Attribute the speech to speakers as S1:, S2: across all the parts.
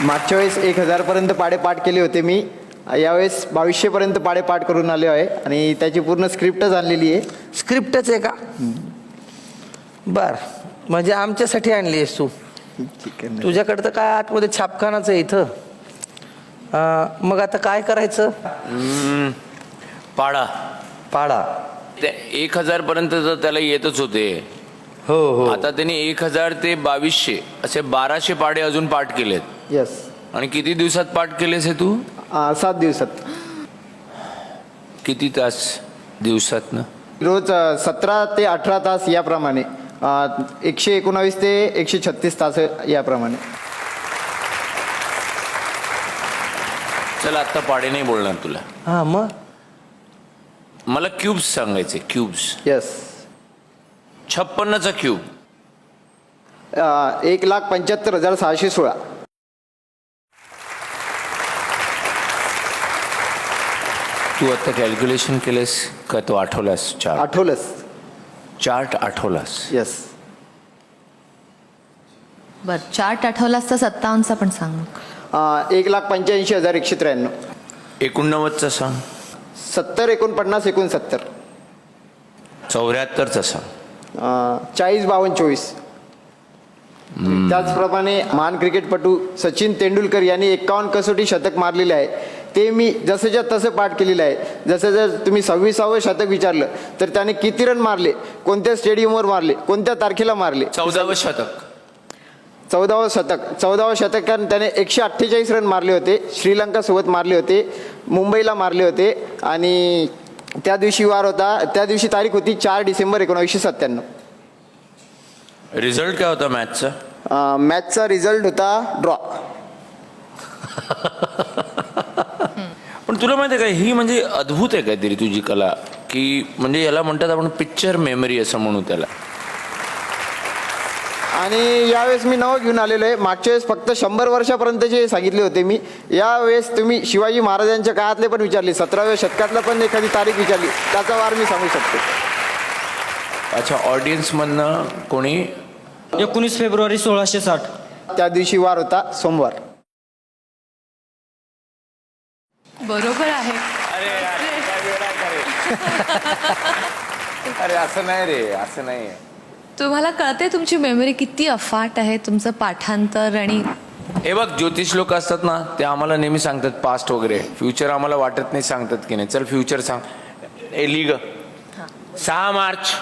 S1: मागच्या वेळेस 1000 पर्यंत पाढे पाठ केले होते मी. यावेळेस 2200 पर्यंत पाढे पाठ करून आले आहे आणि त्याची पूर्ण स्क्रिप्टच आणलेली आहे.
S2: स्क्रिप्टच आहे का? बर, म्हणजे आमच्यासाठी आणली आहेस तू?
S1: ठीक आहे.
S2: तुझ्याकडं तर काय आतमध्ये छापखानाच आहे इथं. मग आता काय करायचं?
S3: पाडा
S2: पाडा.
S3: ते 1000 पर्यंत तर त्याला येतच होते.
S2: हो हो.
S3: आता त्यांनी 1000 ते 2200 असे 1200 पाढे अजून पाठ केलेत.
S1: यस.
S3: आणि किती दिवसात पाठ केलेस हे तू?
S1: 7 दिवसात.
S3: किती तास दिवसात ना?
S1: रोज 17 ते 18 तास याप्रमाणे. 119 ते 136 तास याप्रमाणे.
S3: चल आता पाढे नाही बोलणार तुला.
S2: हां मग
S3: मला क्यूब्स सांगायचे. क्यूब्स.
S1: यस.
S3: 56चा क्यूब.
S1: 1,75,616.
S3: तू आता कॅल्क्युलेशन केलेस का? तो आठवलास?
S1: आठवलंस?
S3: चार्ट आठवलास?
S1: यस.
S4: बर, चार्ट आठवलास तर 57चा पण सांग.
S1: 1,85,193.
S3: 89चा सांग.
S1: 70, 49, 69.
S3: 74चा सांग.
S1: 40, 52, 24. त्याचप्रमाणे महान क्रिकेटपटू सचिन तेंडुलकर यांनी 51 कसोटी शतक मारलेले आहे. ते मी जसंच्या तसं पाठ केलेलं आहे. जसं जर तुम्ही 26वे शतक विचारलं तर त्याने किती रन मारले, कोणत्या स्टेडियमवर मारले, कोणत्या तारखेला मारले.
S3: 14वे शतक.
S1: 14वे शतकात त्याने 148 रन मारले होते. श्रीलंकासोबत मारले होते, मुंबईला मारले होते आणि त्या दिवशी वार होता. त्या दिवशी तारीख होती 4 डिसेंबर 1997.
S3: रिझल्ट काय होता मॅचचा?
S1: मॅचचा रिझल्ट होता ड्रॉ.
S3: पण तुला माहिती आहे का, ही म्हणजे अद्भुत आहे काहीतरी तुझी कला, की म्हणजे याला म्हणतात आपण पिक्चर मेमरी असं म्हणू त्याला.
S1: आणि यावेळेस मी नवं घेऊन आलेलो आहे. मागच्या वेळेस फक्त 100 वर्षापर्यंतचे सांगितले होते मी. यावेळेस तुम्ही शिवाजी महाराजांच्या काळातले पण विचारले, 17व्या शतकातला पण एखादी तारीख विचारली, त्याचा वार मी सांगू शकतो.
S3: अच्छा, ऑडियन्समधनं कोणी?
S5: 19 फेब्रुवारी 1660.
S1: त्या दिवशी वार होता सोमवार.
S4: बरोबर आहे.
S3: अरे असं नाही रे, असं नाही.
S4: तुम्हाला कळते तुमची मेमरी किती अफाट आहे, तुमचं पाठांतर. आणि
S3: हे बघ, ज्योतिष लोक असतात ना, ते आम्हाला नेहमी सांगतात पास्ट वगैरे. फ्युचर आम्हाला वाटत नाही सांगतात की नाही. चल फ्युचर सांग. ए लिग 6 मार्च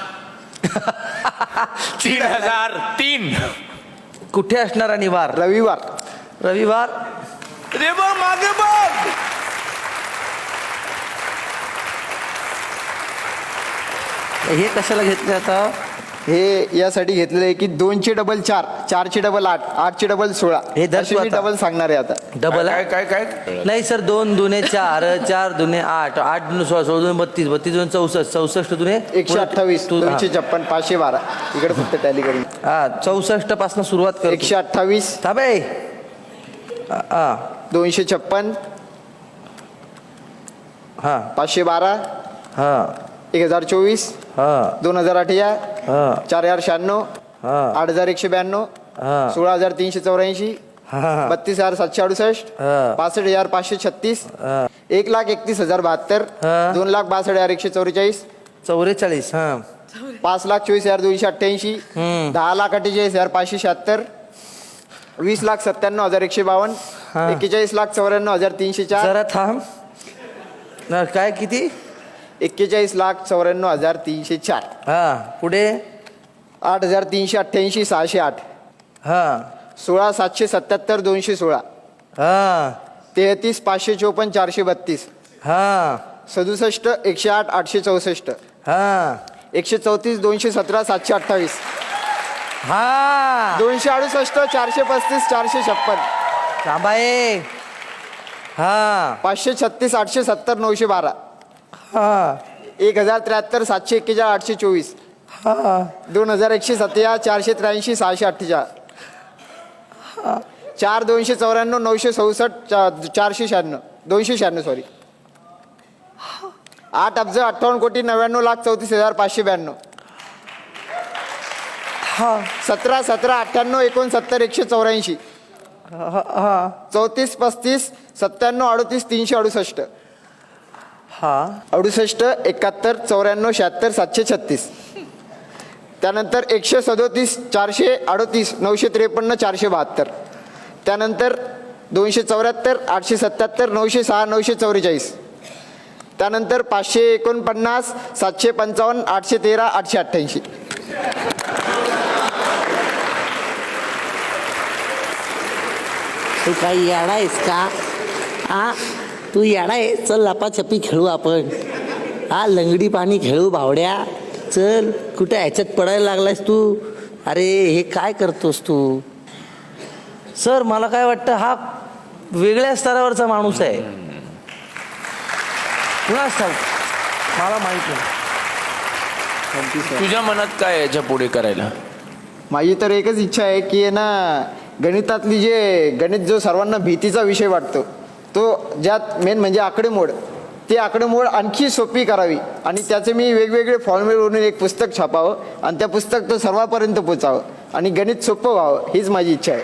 S3: 3003.
S2: कुठे असणार आणि वार?
S1: रविवार.
S2: रविवार.
S3: रे बघ मागे बघ.
S2: हे कशाला घेतले आता?
S1: हे यासाठी घेतलेलं आहे की 2चे डबल 4, 4चे डबल 8, 8चे डबल 16.
S2: हे धर
S1: असे
S2: तू
S1: मी
S2: आता.
S1: डबल सांगणार आहे आता.
S2: डबल
S3: काय
S2: आहे?
S3: काय काय?
S2: नाही सर, 2 दुने 4, 4 दुने 8, 8 दुने 16, 16 दुने 32, 32 दुने 64, 64 दुने
S1: 128,
S2: तू-
S1: 256, 512. इकडे फक्त टॅली करून.
S2: हा 64 पासून सुरुवात कर.
S1: 128,
S2: थांबे.
S1: 256,
S2: हा
S1: 512,
S2: हा
S1: 1024,
S2: हा
S1: 2018,
S2: हा
S1: 4096,
S2: हा
S1: 8192,
S2: हा
S1: 16384,
S2: हा
S1: 32,768,
S2: हा.
S1: 65,536,
S2: हा.
S1: 1,31,072,
S2: हा.
S1: 2,62,144,
S2: 44. हा
S1: 5,24,288, 10,48,576, 20,97,152,
S2: हा.
S1: 41,94,304,
S2: जरा थांब. काय किती?
S1: 41,94,304,
S2: हा पुढे.
S1: 8,388, 608,
S2: हा
S1: 16,777, 216,
S2: हा
S1: 33,554, 432,
S2: हा
S1: 67, 108, 864,
S2: हा
S1: 134, 217, 728,
S2: हा
S1: 268, 435, 456,
S2: थांबाये. हा
S1: 536, 870, 912,
S2: हा
S1: 1,073, 741, 824,
S2: हा
S1: 2,117, 483, 648, 4,294, 967, 496, 296 सॉरी, 8,58,99,34,592, 17, 17, 98, 69, 184,
S2: हा
S1: 34 35 97 38 368
S2: हा
S1: 68 71 94 76 736. त्यानंतर 137 438 953 472. त्यानंतर 274 877 906 944. त्यानंतर 549 755 813 888.
S6: तू काही याडा आहेस का? हा, तू याडा आहे. चल लपाछपी खेळू आपण. हा, लंगडी पाणी खेळू भावड्या. चल, कुठे ह्याच्यात पडायला लागलायस तू? अरे हे काय करतोस तू?
S2: सर मला काय वाटतं हा वेगळ्या स्तरावरचा माणूस आहे. कुणास ठाऊक, मला माहित नाही.
S3: तुझ्या मनात काय आहे याच्या पुढे करायला?
S1: माझी तर एकच इच्छा आहे की आहे ना, गणितातली गणित जो सर्वांना भीतीचा विषय वाटतो, तो ज्यात मेन म्हणजे आकडेमोड, ती आकडेमोड आणखी सोपी करावी आणि त्याचे मी वेगवेगळे फॉर्म्युले बनवून एक पुस्तक छापावं आणि त्या पुस्तक तो सर्वांपर्यंत पोचावं आणि गणित सोपं व्हावं, हीच माझी इच्छा आहे.